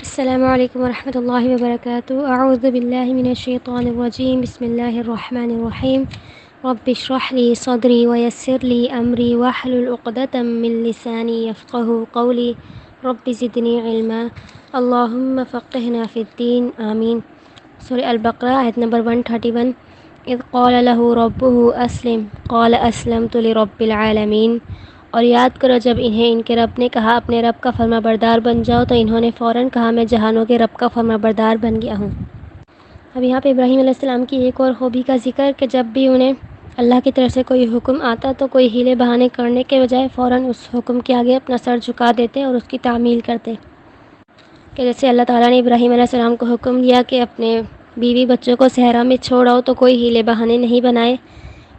السلام علیکم ورحمۃ اللہ وبرکاتہ۔ اعوذ باللہ من الشیطان الرجیم، بسم اللہ الرحمن الرحیم۔ رب اشرح لی صدری ویسر لی امری واحلل عقدۃ من لسانی یفقهوا قولی رب زدنی علما اللہم فقہنا فی الدین آمین۔ سورہ البقرہ آیت نمبر 131۔ اذ قال له ربه اسلم قال اسلمت لرب العالمین۔ اور یاد کرو جب انہیں ان کے رب نے کہا اپنے رب کا فرما بردار بن جاؤ تو انہوں نے فوراً کہا میں جہانوں کے رب کا فرما بردار بن گیا ہوں۔ اب یہاں پہ ابراہیم علیہ السلام کی ایک اور خوبی کا ذکر کہ جب بھی انہیں اللہ کی طرف سے کوئی حکم آتا تو کوئی ہیلے بہانے کرنے کے بجائے فوراً اس حکم کے آگے اپنا سر جھکا دیتے اور اس کی تعمیل کرتے، کہ جیسے اللہ تعالیٰ نے ابراہیم علیہ السلام کو حکم دیا کہ اپنے بیوی بچوں کو صحرا میں چھوڑاؤ تو کوئی ہیلے بہانے نہیں بنائے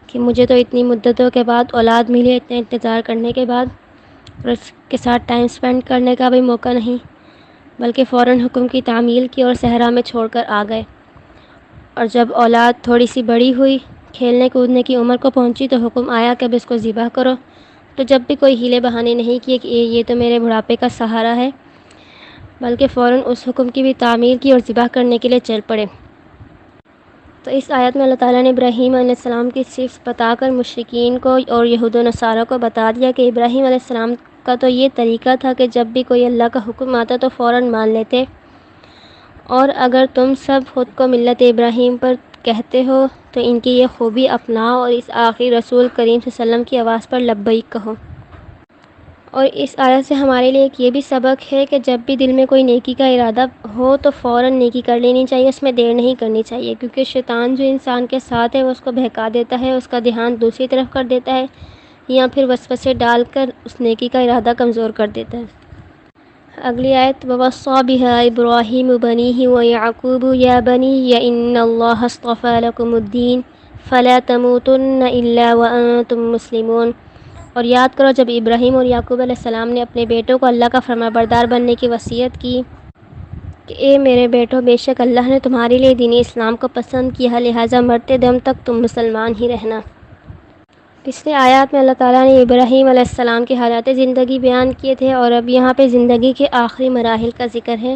کہ مجھے تو اتنی مدتوں کے بعد اولاد ملی، اتنے انتظار کرنے کے بعد اور اس کے ساتھ ٹائم سپینڈ کرنے کا بھی موقع نہیں، بلکہ فوراً حکم کی تعمیل کی اور صحرا میں چھوڑ کر آ گئے۔ اور جب اولاد تھوڑی سی بڑی ہوئی، کھیلنے کودنے کی عمر کو پہنچی تو حکم آیا کہ اب اس کو ذبح کرو، تو جب بھی کوئی ہیلے بہانے نہیں کیے کہ یہ تو میرے بڑھاپے کا سہارا ہے، بلکہ فوراً اس حکم کی بھی تعمیل کی اور ذبح کرنے کے لیے چل پڑے۔ تو اس آیت میں اللہ تعالیٰ نے ابراہیم علیہ السلام کی صفت بتا کر مشرکین کو اور یہود و نصارہ کو بتا دیا کہ ابراہیم علیہ السلام کا تو یہ طریقہ تھا کہ جب بھی کوئی اللہ کا حکم آتا تو فوراً مان لیتے، اور اگر تم سب خود کو ملت ابراہیم پر کہتے ہو تو ان کی یہ خوبی اپناؤ اور اس آخری رسول کریم صلی اللہ علیہ وسلم کی آواز پر لبیک کہو۔ اور اس آیت سے ہمارے لیے ایک یہ بھی سبق ہے کہ جب بھی دل میں کوئی نیکی کا ارادہ ہو تو فوراً نیکی کر لینی چاہیے، اس میں دیر نہیں کرنی چاہیے، کیونکہ شیطان جو انسان کے ساتھ ہے وہ اس کو بہکا دیتا ہے، اس کا دھیان دوسری طرف کر دیتا ہے، یا پھر وسوسے ڈال کر اس نیکی کا ارادہ کمزور کر دیتا ہے۔ اگلی آیت وَوَصَّىٰ بِهَا إِبْرَاهِيمُ بَنِيهِ وَيَعْقُوبُ يَا بَنِيَّ إِنَّ اللَّهَ اصْطَفَىٰ لَكُمُ الدِّينَ فَلَا تَمُوتُنَّ إِلَّا وَأَنتُم مُّسْلِمُونَ۔ اور یاد کرو جب ابراہیم اور یعقوب علیہ السلام نے اپنے بیٹوں کو اللہ کا فرما بردار بننے کی وصیت کی کہ اے میرے بیٹوں، بے شک اللہ نے تمہارے لیے دین اسلام کو پسند کیا، لہٰذا مرتے دم تک تم مسلمان ہی رہنا۔ پچھلے آیات میں اللہ تعالیٰ نے ابراہیم علیہ السلام کے حالات زندگی بیان کیے تھے، اور اب یہاں پہ زندگی کے آخری مراحل کا ذکر ہے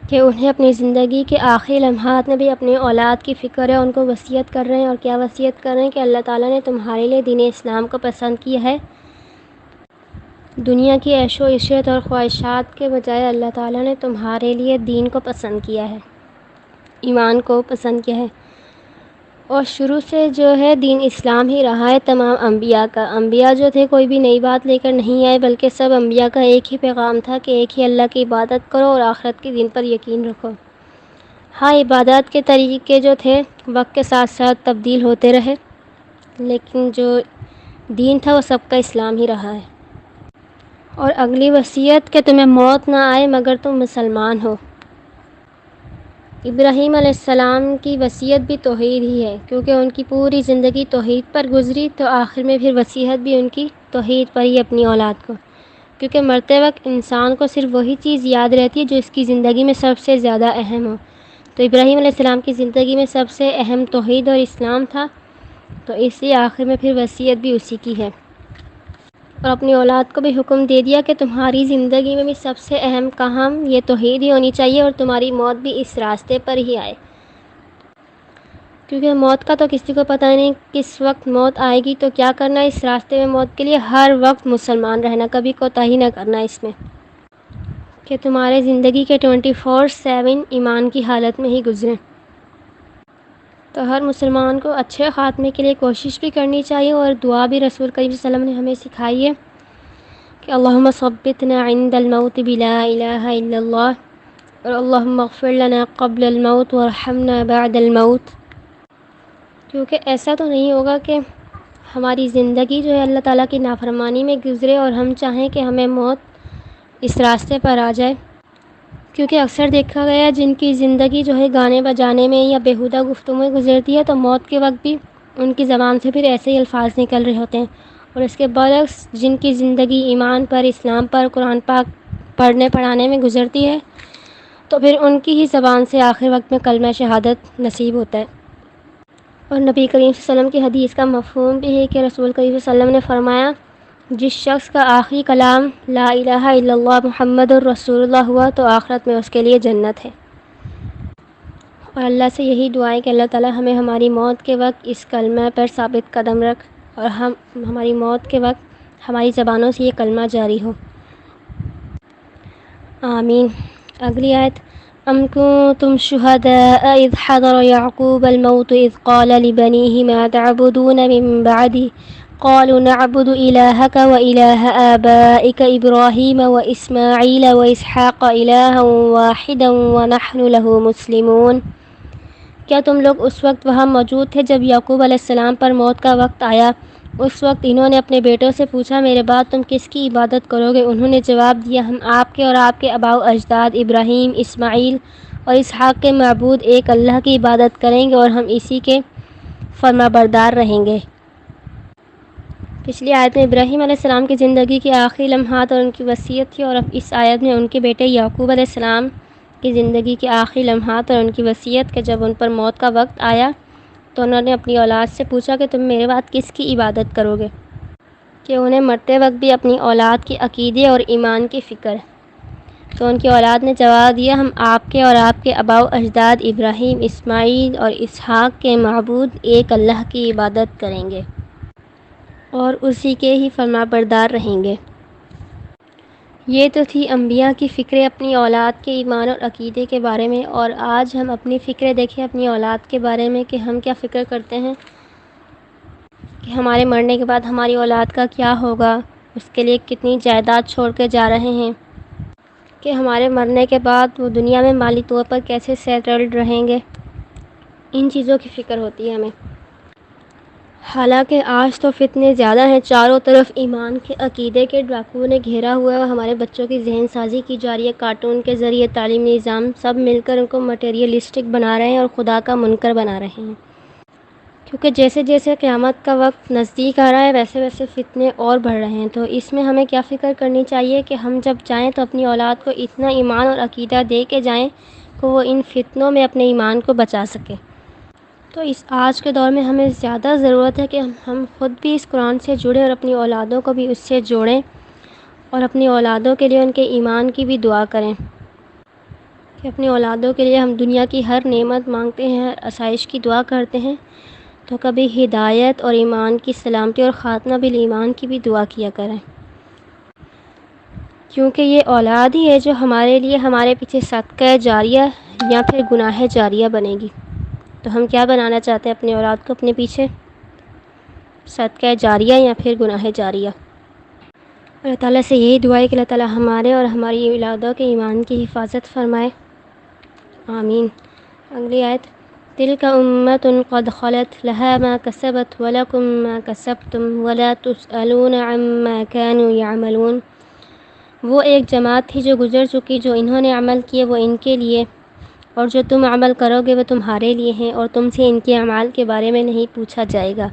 کہ انہیں اپنی زندگی کے آخری لمحات میں بھی اپنے اولاد کی فکر ہے، ان کو وصیت کر رہے ہیں، اور کیا وصیت کر رہے ہیں کہ اللہ تعالیٰ نے تمہارے لیے دین اسلام کو پسند کیا ہے، دنیا کی عیش و عشرت اور خواہشات کے بجائے اللہ تعالیٰ نے تمہارے لیے دین کو پسند کیا ہے، ایمان کو پسند کیا ہے، اور شروع سے جو ہے دین اسلام ہی رہا ہے تمام انبیاء کا۔ انبیاء جو تھے کوئی بھی نئی بات لے کر نہیں آئے، بلکہ سب انبیاء کا ایک ہی پیغام تھا کہ ایک ہی اللہ کی عبادت کرو اور آخرت کے دن پر یقین رکھو۔ ہاں، عبادات کے طریقے جو تھے وقت کے ساتھ ساتھ تبدیل ہوتے رہے، لیکن جو دین تھا وہ سب کا اسلام ہی رہا ہے۔ اور اگلی وصیت کہ تمہیں موت نہ آئے مگر تم مسلمان ہو۔ ابراہیم علیہ السلام کی وصیت بھی توحید ہی ہے، کیونکہ ان کی پوری زندگی توحید پر گزری، تو آخر میں پھر وصیت بھی ان کی توحید پر ہی اپنی اولاد کو، کیونکہ مرتے وقت انسان کو صرف وہی چیز یاد رہتی ہے جو اس کی زندگی میں سب سے زیادہ اہم ہو، تو ابراہیم علیہ السلام کی زندگی میں سب سے اہم توحید اور اسلام تھا، تو اس لیے آخر میں پھر وصیت بھی اسی کی ہے، اور اپنی اولاد کو بھی حکم دے دیا کہ تمہاری زندگی میں بھی سب سے اہم کام یہ توحید ہی ہونی چاہیے، اور تمہاری موت بھی اس راستے پر ہی آئے، کیونکہ موت کا تو کسی کو پتہ نہیں کس وقت موت آئے گی، تو کیا کرنا ہے اس راستے میں موت کے لیے ہر وقت مسلمان رہنا، کبھی کوتاہی نہ کرنا اس میں، کہ تمہارے زندگی کے 24/7 ایمان کی حالت میں ہی گزریں۔ تو ہر مسلمان کو اچھے خاتمے کے لیے کوشش بھی کرنی چاہیے، اور دعا بھی رسول کریم صلی اللہ علیہ وسلم نے ہمیں سکھائی ہے کہ اللہم ثبتنا عند الموت بلا الہ الا اللہ، اور اللہم اغفر لنا قبل الموت وارحمنا بعد الموت، کیونکہ ایسا تو نہیں ہوگا کہ ہماری زندگی جو ہے اللہ تعالیٰ کی نافرمانی میں گزرے اور ہم چاہیں کہ ہمیں موت اس راستے پر آ جائے، کیونکہ اکثر دیکھا گیا ہے جن کی زندگی جو ہے گانے بجانے میں یا بیہودہ گفتگو میں گزرتی ہے تو موت کے وقت بھی ان کی زبان سے پھر ایسے ہی الفاظ نکل رہے ہوتے ہیں، اور اس کے برعکس جن کی زندگی ایمان پر، اسلام پر، قرآن پاک پڑھنے پڑھانے میں گزرتی ہے تو پھر ان کی ہی زبان سے آخر وقت میں کلمہ شہادت نصیب ہوتا ہے۔ اور نبی کریم صلی اللہ علیہ وسلم کی حدیث کا مفہوم بھی ہے کہ رسول کریم صلی اللہ علیہ وسلم نے فرمایا جس شخص کا آخری کلام لا الہ الا اللہ محمد الرسول اللہ ہوا تو آخرت میں اس کے لیے جنت ہے۔ اور اللہ سے یہی دعائیں کہ اللہ تعالی ہمیں ہماری موت کے وقت اس کلمہ پر ثابت قدم رکھ، اور ہماری موت کے وقت ہماری زبانوں سے یہ کلمہ جاری ہو، آمین۔ اگلی آیت، ام کنتم شہداء اذ حضر یعقوب الموت اذ قال لبنیہ ما تعبدون من بعدہ قالوا نعبد الہک والہ آبائک ابراہیم واسماعیل واسحاق الہا واحدا ونحن لہ مسلمون۔ کیا تم لوگ اس وقت وہاں موجود تھے جب یعقوب علیہ السلام پر موت کا وقت آیا؟ اس وقت انہوں نے اپنے بیٹوں سے پوچھا میرے بعد تم کس کی عبادت کرو گے؟ انہوں نے جواب دیا ہم آپ کے اور آپ کے آباء و اجداد ابراہیم، اسماعیل اور اسحاق کے معبود ایک اللہ کی عبادت کریں گے اور ہم اسی کے فرمانبردار رہیں گے۔ پچھلی آیت میں ابراہیم علیہ السلام کی زندگی کے آخری لمحات اور ان کی وصیت تھی، اور اب اس آیت میں ان کے بیٹے یعقوب علیہ السلام کی زندگی کے آخری لمحات اور ان کی وصیت کہ جب ان پر موت کا وقت آیا تو انہوں نے اپنی اولاد سے پوچھا کہ تم میرے بعد کس کی عبادت کرو گے؟ کہ انہیں مرتے وقت بھی اپنی اولاد کے عقیدے اور ایمان کی فکر۔ تو ان کی اولاد نے جواب دیا ہم آپ کے اور آپ کے آباء و اجداد ابراہیم، اسماعیل اور اسحاق کے معبود ایک اللہ کی عبادت کریں گے اور اسی کے ہی فرمانبردار رہیں گے۔ یہ تو تھی انبیاء کی فکریں اپنی اولاد کے ایمان اور عقیدے کے بارے میں، اور آج ہم اپنی فکریں دیکھیں اپنی اولاد کے بارے میں کہ ہم کیا فکر کرتے ہیں کہ ہمارے مرنے کے بعد ہماری اولاد کا کیا ہوگا، اس کے لیے کتنی جائیداد چھوڑ کے جا رہے ہیں، کہ ہمارے مرنے کے بعد وہ دنیا میں مالی طور پر کیسے سیٹلڈ رہیں گے۔ ان چیزوں کی فکر ہوتی ہے ہمیں۔ حالانکہ آج تو فتنے زیادہ ہیں، چاروں طرف ایمان کے عقیدے کے ڈاکوؤں نے گھیرا ہوا ہے اور ہمارے بچوں کی ذہن سازی کی جا رہی ہے، کارٹون کے ذریعے تعلیمی نظام سب مل کر ان کو مٹیریلسٹک بنا رہے ہیں اور خدا کا منکر بنا رہے ہیں۔ کیونکہ جیسے جیسے قیامت کا وقت نزدیک آ رہا ہے ویسے ویسے فتنے اور بڑھ رہے ہیں، تو اس میں ہمیں کیا فکر کرنی چاہیے کہ ہم جب جائیں تو اپنی اولاد کو اتنا ایمان اور عقیدہ دے کے جائیں کہ وہ ان فتنوں میں اپنے ایمان کو بچا سکے۔ تو اس آج کے دور میں ہمیں زیادہ ضرورت ہے کہ ہم خود بھی اس قرآن سے جڑیں اور اپنی اولادوں کو بھی اس سے جوڑیں، اور اپنی اولادوں کے لیے ان کے ایمان کی بھی دعا کریں کہ اپنی اولادوں کے لیے ہم دنیا کی ہر نعمت مانگتے ہیں، ہر آسائش کی دعا کرتے ہیں، تو کبھی ہدایت اور ایمان کی سلامتی اور خاتمہ بالایمان کی بھی دعا کیا کریں، کیونکہ یہ اولاد ہی ہے جو ہمارے لیے ہمارے پیچھے صدقہ جاریہ یا پھر گناہ جاریہ بنے گی۔ تو ہم کیا بنانا چاہتے ہیں اپنی اولاد کو اپنے پیچھے؟ صدقہ جاریہ یا پھر گناہ جاریہ۔ اللہ تعالیٰ سے یہی دعا ہے کہ اللہ تعالیٰ ہمارے اور ہماری اولادوں کے ایمان کی حفاظت فرمائے، آمین۔ اگلی آیت، تلک امۃ قد خلت لها ما کسبت ولکم ما کسبتم ولا تسألون عما كانوا يعملون۔ وہ ایک جماعت تھی جو گزر چکی، جو انہوں نے عمل کیے وہ ان کے لیے، اور جو تم عمل کرو گے وہ تمہارے لیے ہیں، اور تم سے ان کے اعمال کے بارے میں نہیں پوچھا جائے گا۔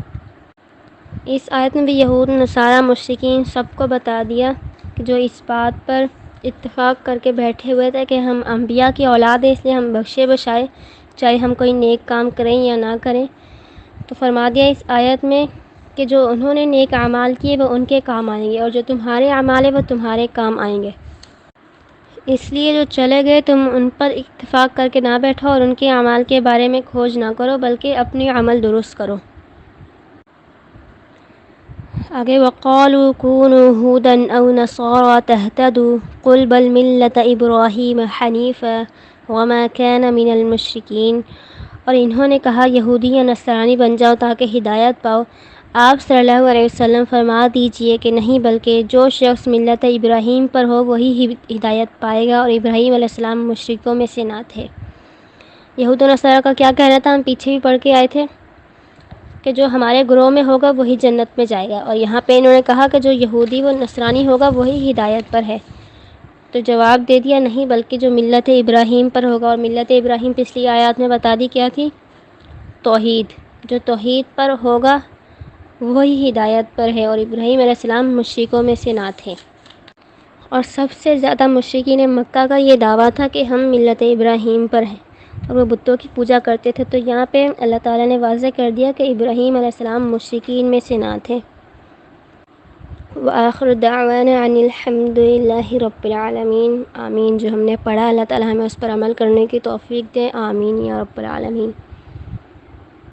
اس آیت میں بھی یہود، نصارہ، مشرکین سب کو بتا دیا کہ جو اس بات پر اتفاق کر کے بیٹھے ہوئے تھے کہ ہم انبیاء کی اولاد ہیں اس لیے ہم بخشے بشائے چاہے ہم کوئی نیک کام کریں یا نہ کریں، تو فرما دیا اس آیت میں کہ جو انہوں نے نیک اعمال کیے وہ ان کے کام آئیں گے، اور جو تمہارے اعمال ہیں وہ تمہارے کام آئیں گے۔ اس لیے جو چلے گئے تم ان پر اتفاق کر کے نہ بیٹھو اور ان کے اعمال کے بارے میں کھوج نہ کرو، بلکہ اپنے عمل درست کرو۔ آگے، وَقَالُوا كُونُوا هُودًا أَوْ نَصَارَىٰ تَهْتَدُوا قُلْ بَلْ مِلَّةَ إِبْرَاهِيمَ حَنِيفًا وَمَا كَانَ مِنَ الْمُشْرِكِينَ، اور انہوں نے کہا یہودی یا نصرانی بن جاؤ تاکہ ہدایت پاؤ۔ آپ صلی اللہ علیہ وسلم فرما دیجئے کہ نہیں، بلکہ جو شخص ملت ابراہیم پر ہو وہی ہدایت پائے گا، اور ابراہیم علیہ السلام مشرکوں میں سے نہ تھے۔ یہود و نصارہ کا کیا کہنا تھا، ہم پیچھے بھی پڑھ کے آئے تھے کہ جو ہمارے گروہ میں ہوگا وہی جنت میں جائے گا، اور یہاں پہ انہوں نے کہا کہ جو یہودی و نصرانی ہوگا وہی ہدایت پر ہے۔ تو جواب دے دیا نہیں، بلکہ جو ملت ابراہیم پر ہوگا، اور ملت ابراہیم پچھلی آیات میں بتا دی کیا تھی، توحید، جو توحید پر ہوگا وہی ہدایت پر ہے، اور ابراہیم علیہ السلام مشرکوں میں سے نہ تھے۔ اور سب سے زیادہ مشرکین مکہ کا یہ دعویٰ تھا کہ ہم ملت ابراہیم پر ہیں، اور وہ بتوں کی پوجا کرتے تھے۔ تو یہاں پہ اللہ تعالیٰ نے واضح کر دیا کہ ابراہیم علیہ السلام مشرکین میں سے نہ تھے۔ وآخر دعوانا ان الحمد للہ رب العالمین. آمین. جو ہم نے پڑھا اللہ تعالی ہمیں اس پر عمل کرنے کی توفیق دے. آمین یا رب العالمین.